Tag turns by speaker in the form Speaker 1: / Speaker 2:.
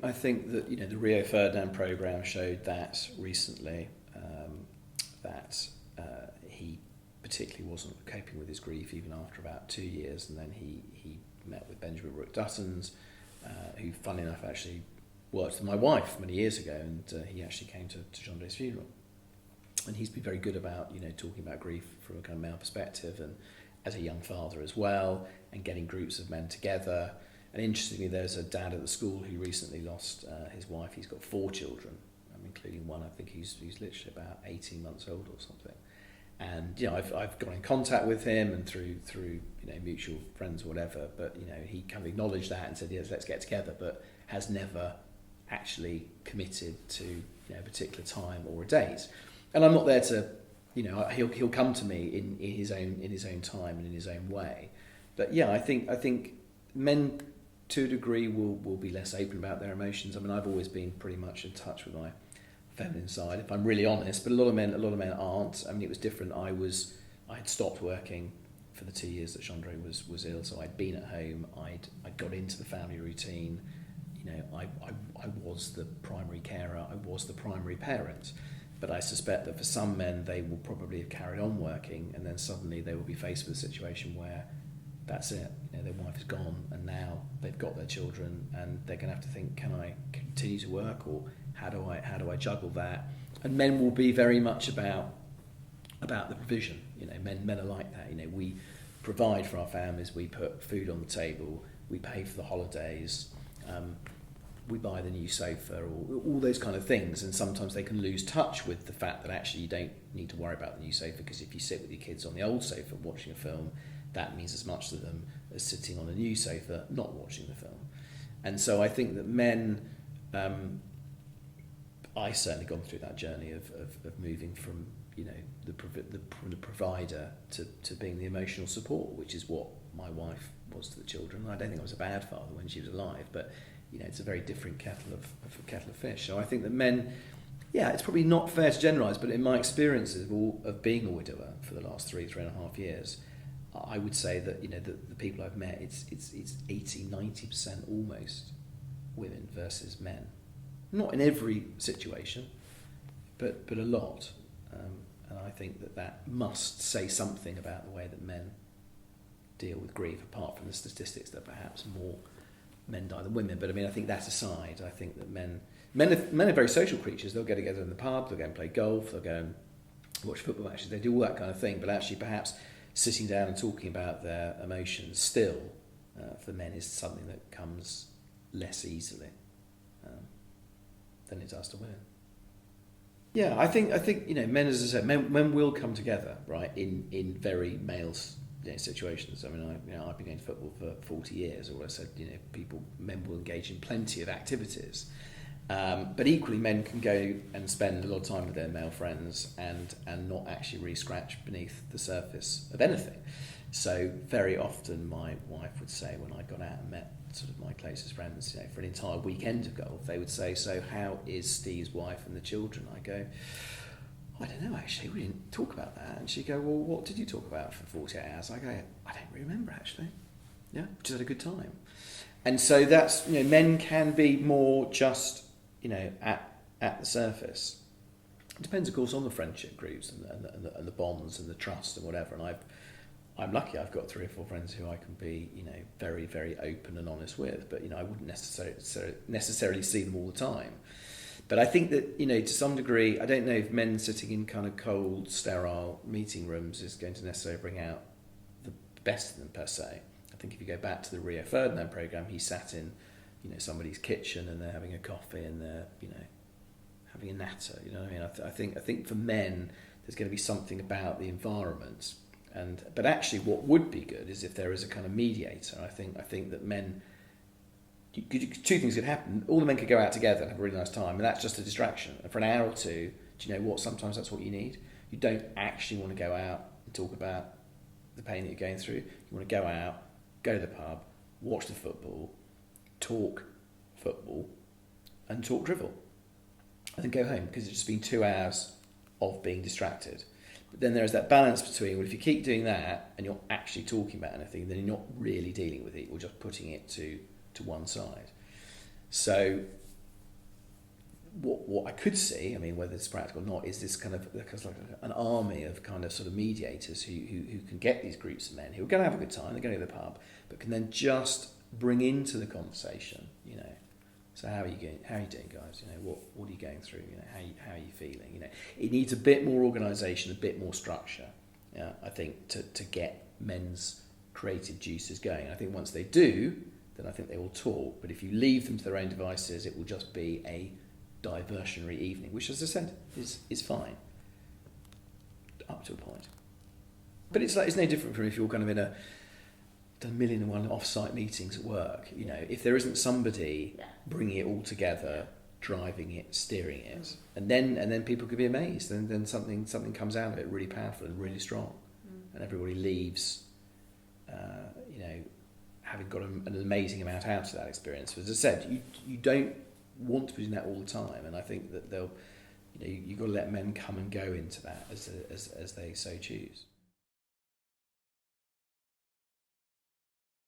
Speaker 1: that the Rio Ferdinand program showed that recently, that he particularly wasn't coping with his grief even after about 2 years, and then he met with Benjamin Brooke Duttons, who, funnily enough, actually worked with my wife many years ago, and he actually came to Gendre's funeral. And he's been very good about, talking about grief from a kind of male perspective, and as a young father as well, and getting groups of men together. And interestingly, there's a dad at the school who recently lost his wife. He's got 4 children, including one, I think, who's literally about 18 months old or something. And I've got in contact with him, and through mutual friends or whatever. But he kind of acknowledged that and said, yes, let's get together, but has never actually committed to a particular time or a date. And I'm not there to, he'll come to me in his own time and in his own way. But yeah, I think men to a degree will be less open about their emotions. I've always been pretty much in touch with my feminine side, if I'm really honest. But a lot of men aren't. It was different. I had stopped working for the 2 years that Gendre was ill, so I'd been at home. I'd got into the family routine. I was the primary carer. I was the primary parent. But I suspect that for some men, they will probably have carried on working, and then suddenly they will be faced with a situation where that's it. Their wife is gone, and now they've got their children, and they're going to have to think: can I continue to work, or how do I juggle that? And men will be very much about the provision. Men are like that. We provide for our families. We put food on the table. We pay for the holidays. We buy the new sofa, or all those kind of things. And sometimes they can lose touch with the fact that actually you don't need to worry about the new sofa, because if you sit with your kids on the old sofa watching a film, that means as much to them as sitting on a new sofa not watching the film. And so I think that men, I certainly gone through that journey of moving from the provider to being the emotional support, which is what my wife was to the children. I don't think I was a bad father when she was alive, but it's a very different kettle of fish. So I think that men, it's probably not fair to generalise, but in my experiences of being a widower for the last 3.5 years, I would say that the people I've met, it's 80-90% almost women versus men. Not in every situation, but a lot. And I think that must say something about the way that men deal with grief, apart from the statistics that perhaps more men die than women. But I think that aside, I think that men are very social creatures. They'll get together in the pub, they'll go and play golf, they'll go and watch football matches, they do all that kind of thing. But actually perhaps sitting down and talking about their emotions still, for men, is something that comes less easily than it does to women. Yeah, I think men, as I said, men will come together, right, in very male situations. I've been going to football for 40 years, or I said, men will engage in plenty of activities. But equally, men can go and spend a lot of time with their male friends and not actually really scratch beneath the surface of anything. So very often my wife would say, when I got out and met sort of my closest friends, for an entire weekend of golf, they would say, so how is Steve's wife and the children? I go, I don't know, actually, we didn't talk about that. And she'd go, well, what did you talk about for 48 hours? I go, I don't really remember, actually. Yeah, just had a good time. And so that's, men can be more just, at the surface. It depends, of course, on the friendship groups and the bonds and the trust and whatever. And I'm lucky I've got 3 or 4 friends who I can be, very, very open and honest with. But, I wouldn't necessarily see them all the time. But I think that, to some degree, I don't know if men sitting in kind of cold, sterile meeting rooms is going to necessarily bring out the best of them, per se. I think if you go back to the Rio Ferdinand programme, he sat in, somebody's kitchen and they're having a coffee and they're, having a natter. You know what I mean? I think for men, there's going to be something about the environment. But actually, what would be good is if there is a kind of mediator. I think that men, 2 things could happen. All the men could go out together and have a really nice time, and that's just a distraction. And for an hour or 2, do you know what? Sometimes that's what you need. You don't actually want to go out and talk about the pain that you're going through. You want to go out, go to the pub, watch the football, talk football, and talk drivel, and then go home, because it's just been 2 hours of being distracted. But then there's that balance between, well, if you keep doing that and you're actually talking about anything, then you're not really dealing with it, you're just putting it to one side. So what I could see, I mean, whether it's practical or not, is this kind of like an army of kind of sort of mediators who can get these groups of men who are going to have a good time, they're going to the pub, but can then just bring into the conversation, you know, so how are you doing, guys? You know, what are you going through? You know, how are you feeling? You know, it needs a bit more organisation, a bit more structure. Yeah, I think to get men's creative juices going. And I think once they do, then I think they will talk. But if you leave them to their own devices, it will just be a diversionary evening, which, as I said, is fine up to a point. But it's no different from if you're kind of in a million and one off-site meetings at work. You know, if there isn't somebody bringing it all together, driving it, steering it, and then people could be amazed, and then something comes out of it really powerful and really strong, and everybody leaves, you know, having got an amazing amount out of that experience. As I said, you don't want to be doing that all the time, and I think that you've got to let men come and go into that as they so choose.